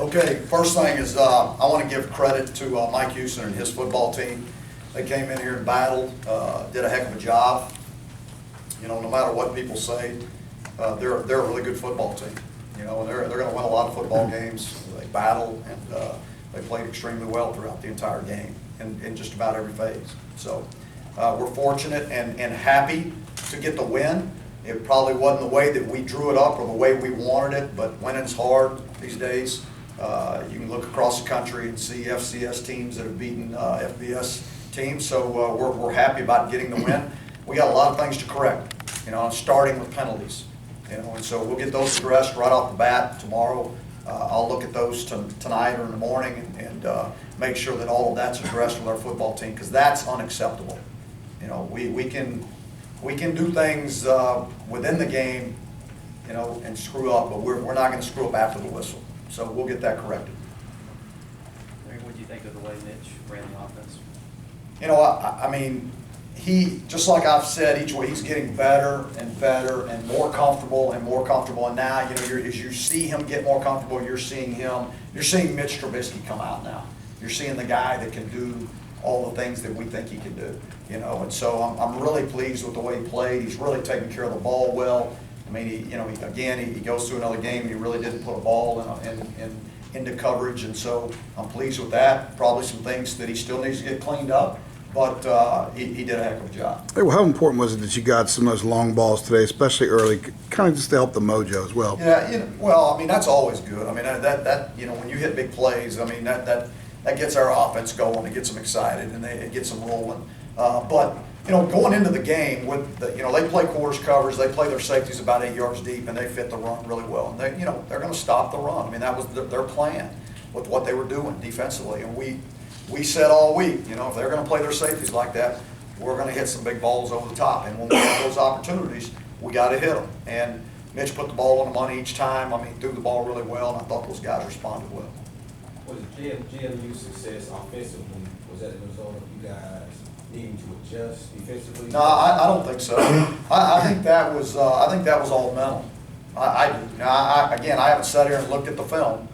Okay, first thing is I want to give credit to Mike Houston and his football team. They came in here and battled, did a heck of a job. You know, no matter what people say, they're a really good football team. You know, and they're going to win a lot of football games. They battled and they played extremely well throughout the entire game in just about every phase. So we're fortunate and happy to get the win. It probably wasn't the way that we drew it up or the way we wanted it, but winning's hard these days. You can look across the country and see FCS teams that have beaten FBS teams, so we're happy about getting the win. We got a lot of things to correct, you know, starting with penalties, you know, and so we'll get those addressed right off the bat tomorrow. I'll look at those tonight or in the morning and make sure that all of that's addressed with our football team, because that's unacceptable. You know, we can do things within the game, you know, and screw up, but we're not going to screw up after the whistle. So we'll get that corrected. What do you think of the way Mitch ran the offense? You know, I mean, he, just like I've said each week, he's getting better and better and more comfortable and more comfortable. And now, you know, as you see him get more comfortable, you're seeing Mitch Trubisky come out now. You're seeing the guy that can do all the things that we think he can do, you know. And so I'm really pleased with the way he played. He's really taking care of the ball well. I mean, he goes through another game and he really didn't put a ball into coverage, and so I'm pleased with that. Probably some things that he still needs to get cleaned up, but he did a heck of a job. Hey, well, how important was it that you got some of those long balls today, especially early, kind of just to help the mojo as well? Yeah, you know, well, I mean, that's always good. I mean, that you know, when you hit big plays, I mean, that gets our offense going, it gets them excited, and it gets them rolling. But you know, going into the game with the, you know, they play quarters covers, they play their safeties about 8 yards deep, and they fit the run really well. And they, you know, they're going to stop the run. I mean, that was their plan with what they were doing defensively. And we said all week, you know, if they're going to play their safeties like that, we're going to hit some big balls over the top. And when we have those opportunities, we got to hit them. And Mitch put the ball on the money each time. I mean, threw the ball really well, and I thought those guys responded well. Was JMU's success offensively, was that a result of you guys needing to adjust defensively? No, I don't think so. I think that was all mental. I do. Now, again, I haven't sat here and looked at the film,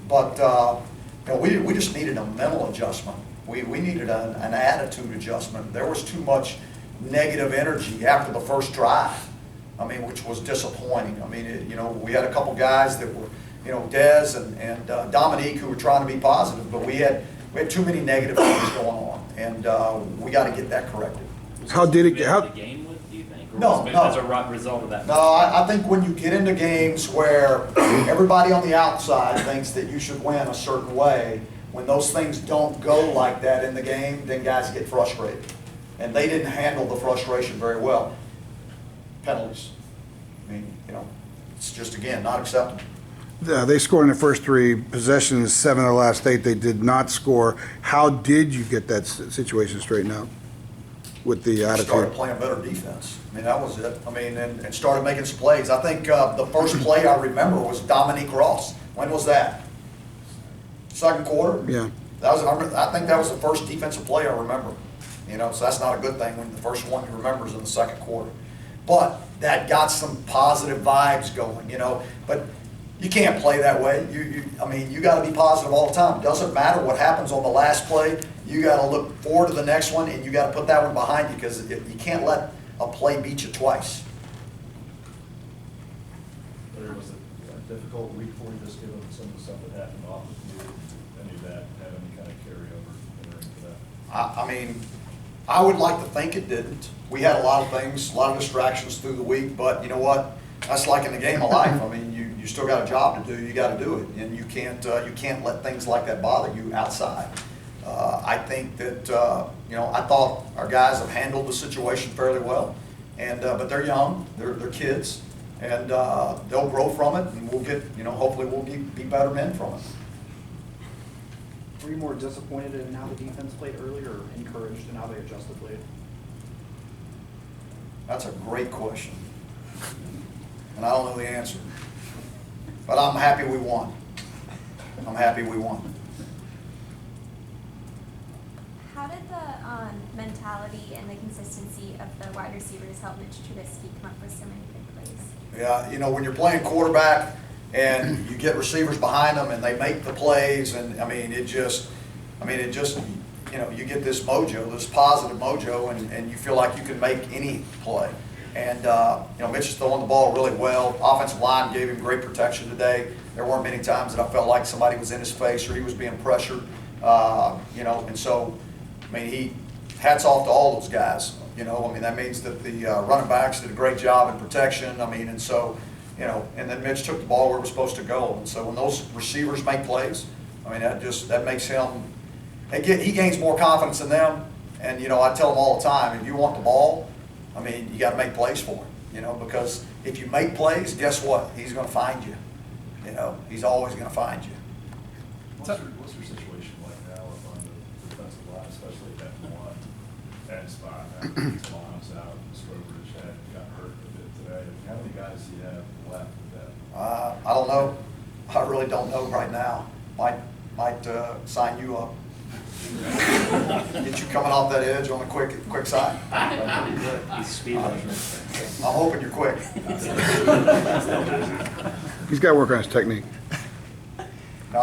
but you know, we just needed a mental adjustment. We needed an attitude adjustment. There was too much negative energy after the first drive. I mean, which was disappointing. I mean, you know, we had a couple guys that were, you know, Dez and Dominique, who were trying to be positive, but we had too many negative things going on, and we got to get that corrected. How did it get? The game with, do you think? Or No, as a result of that? No, I think when you get into games where everybody on the outside thinks that you should win a certain way, when those things don't go like that in the game, then guys get frustrated, and they didn't handle the frustration very well. Penalties. I mean, you know, it's just, again, not acceptable. They scored in the first 3 possessions, 7 of the last 8 they did not score. How did you get that situation straightened out with the attitude? Started playing better defense. I mean, that was it. I mean, and started making some plays. I think the first play I remember was Dominique Ross. When was that? Second quarter? Yeah. I think that was the first defensive play I remember. You know, so that's not a good thing when the first one you remember is in the second quarter. But that got some positive vibes going, you know. But you can't play that way. I mean, you got to be positive all the time. It doesn't matter what happens on the last play. You got to look forward to the next one, and you got to put that one behind you, because you can't let a play beat you twice. Or was it a difficult week for you, just given some of the stuff that happened off of you? Any of that have any kind of carryover entering into that? I mean, I would like to think it didn't. We had a lot of things, a lot of distractions through the week, but you know what? That's like in the game of life. I mean, you still got a job to do. You got to do it, and you can't let things like that bother you outside. I think that you know, I thought our guys have handled the situation fairly well, and but they're young, they're kids, and they'll grow from it, and we'll get, you know, hopefully we'll be better men from it. Were you more disappointed in how the defense played earlier, or encouraged in how they adjusted late? That's a great question, and I don't know the answer, but I'm happy we won. I'm happy we won. How did the mentality and the consistency of the wide receivers help Mitch Trubisky come up with so many big plays? Yeah, you know, when you're playing quarterback, and you get receivers behind them and they make the plays, and it just, you know, you get this mojo, this positive mojo, and you feel like you can make any play. And, you know, Mitch is throwing the ball really well. Offensive line gave him great protection today. There weren't many times that I felt like somebody was in his face or he was being pressured, you know, and so, hats off to all those guys. You know, that means that the running backs did a great job in protection. And so, you know, and then Mitch took the ball where it was supposed to go. And so when those receivers make plays, that makes him, he gains more confidence in them. And, you know, I tell them all the time, if you want the ball, you got to make plays for him, you know, because if you make plays, guess what? He's going to find you. You know, he's always going to find you. What's your situation like now up on the defensive line, especially at one and spot? Tom's out, Strobridge got hurt a bit today. How many guys do you have left with that? I don't know. I really don't know right now. Might sign you up. Get you coming off that edge on the quick side. I'm hoping you're quick. He's got to work on his technique. No,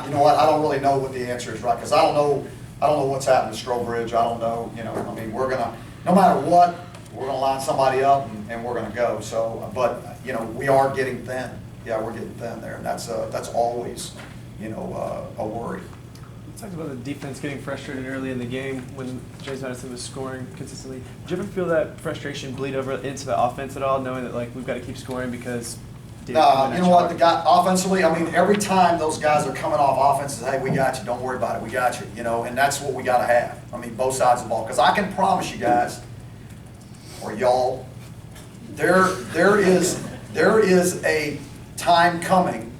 you know what? I don't really know what the answer is, right? Because I don't know what's happened to Strobridge. I don't know. You know, we're gonna, no matter what, we're gonna line somebody up and we're gonna go. So, but you know, we are getting thin. Yeah, we're getting thin there, and that's always, you know, a worry. You talked about the defense getting frustrated early in the game when James Madison was scoring consistently. Did you ever feel that frustration bleed over into the offense at all, knowing that like we've got to keep scoring because? No, you know what? The guy offensively, every time those guys are coming off offense, hey, we got you. Don't worry about it. We got you. You know, and that's what we got to have. Both sides of the ball. Because I can promise you guys, or y'all, there is a time coming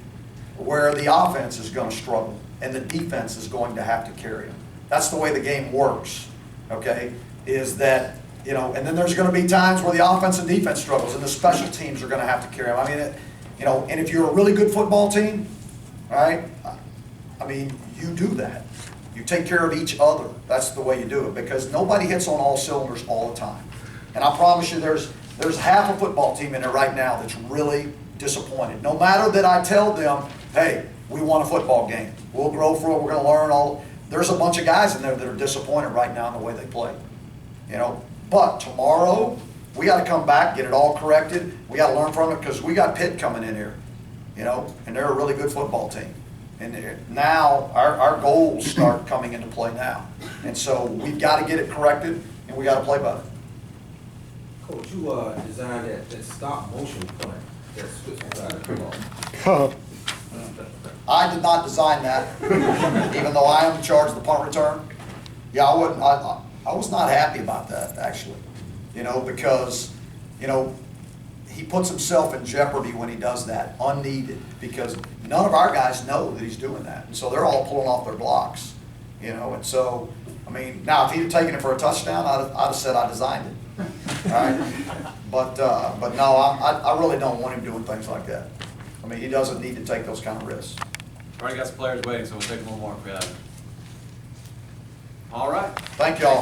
where the offense is going to struggle and the defense is going to have to carry them. That's the way the game works. Okay, is that, you know, and then there's going to be times where the offense and defense struggles, and the special teams are going to have to carry them. You know, and if you're a really good football team, all right, you do that. You take care of each other. That's the way you do it, because nobody hits on all cylinders all the time. And I promise you, there's half a football team in there right now that's really disappointed. No matter that I tell them, hey, we won a football game. We'll grow from it. We're going to learn all. There's a bunch of guys in there that are disappointed right now in the way they play. You know, but tomorrow, we got to come back, get it all corrected. We got to learn from it, because we got Pitt coming in here, you know, and they're a really good football team. And now our goals start coming into play now. And so we've got to get it corrected, and we got to play better. Coach, you designed that stop motion punt that switch side of the ball. I did not design that, even though I am in charge of the punt return. Yeah, I was not happy about that, actually. You know, because, you know, he puts himself in jeopardy when he does that, unneeded, because none of our guys know that he's doing that. And so they're all pulling off their blocks, you know. And so, now if he'd have taken it for a touchdown, I'd have said I designed it. All right? But no, I really don't want him doing things like that. He doesn't need to take those kind of risks. Already got some players waiting, so we'll take one more if we have it. All right. Thank y'all.